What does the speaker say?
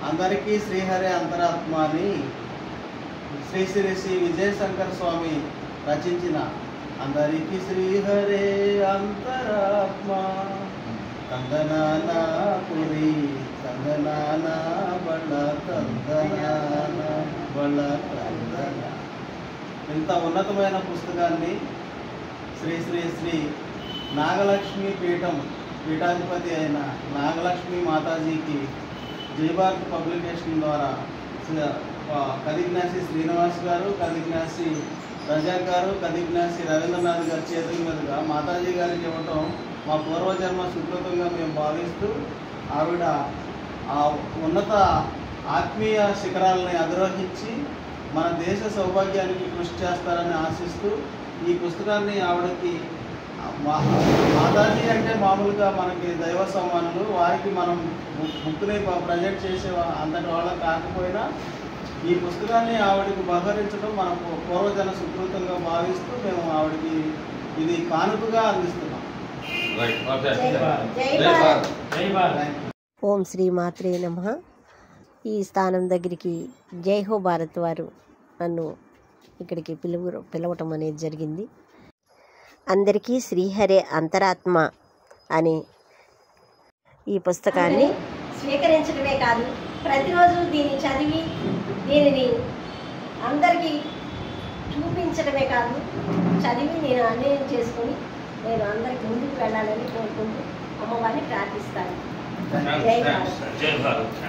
అందరికీ శ్రీహరి అంతరాత్మ అని శ్రీ శ్రీ శ్రీ విజయశంకర స్వామి రచించిన అందరికీ శ్రీహరే అంతరాత్మ కందనాన పురి కందనాన బళ్ళ కందనాన బళ్ళ కందన. ఇంత ఉన్నతమైన పుస్తకాన్ని శ్రీ శ్రీ శ్రీ నాగలక్ష్మి పీఠాధిపతి అయిన నాగలక్ష్మి మాతాజీకి జయభారత్ పబ్లికేషన్ ద్వారా కదిగ్నాసి శ్రీనివాస్ గారు, కదిగ్నాసి రజాక్ గారు, కదిగ్నాసి రవీంద్రనాథ్ గారి చేతుల మీదుగా మాతాజీ గారికి ఇవ్వటం మా పూర్వజన్మ సుకృతంగా మేము భావిస్తూ ఆవిడ ఆ ఉన్నత ఆత్మీయ శిఖరాలని అధిరోహించి మన దేశ సౌభాగ్యానికి కృషి చేస్తారని ఆశిస్తూ ఈ పుస్తకాన్ని ఆవిడకి మాతాజీ అంటే మామూలుగా మనకి దైవ సమానులు, వారికి మనం బుక్ని ప్రజెంట్ చేసే అంతటి వాళ్ళకి కాకపోయినా ఈ పుస్తకాన్ని ఆవిడకి బహరించడం మన పూర్వజన సుకృతంగా భావిస్తూ మేము ఆవిడకి ఇది కానుకగా అందిస్తున్నాం. ఓం శ్రీ మాత్రే నమః. ఈ స్థానం దగ్గరికి జై హో భారత్ వారు నన్ను ఇక్కడికి పిలవటం అనేది జరిగింది. అందరికీ శ్రీహరే అంతరాత్మ అని ఈ పుస్తకాన్ని స్వీకరించడమే కాదు, ప్రతిరోజు దీన్ని చదివి దీనిని అందరికీ చూపించడమే కాదు, చదివి నేను అన్వయం చేసుకొని నేను అందరికి ముందుకు వెళ్ళాలని కోరుకుంటూ అమ్మవారిని ప్రార్థిస్తాను. జై భారత్.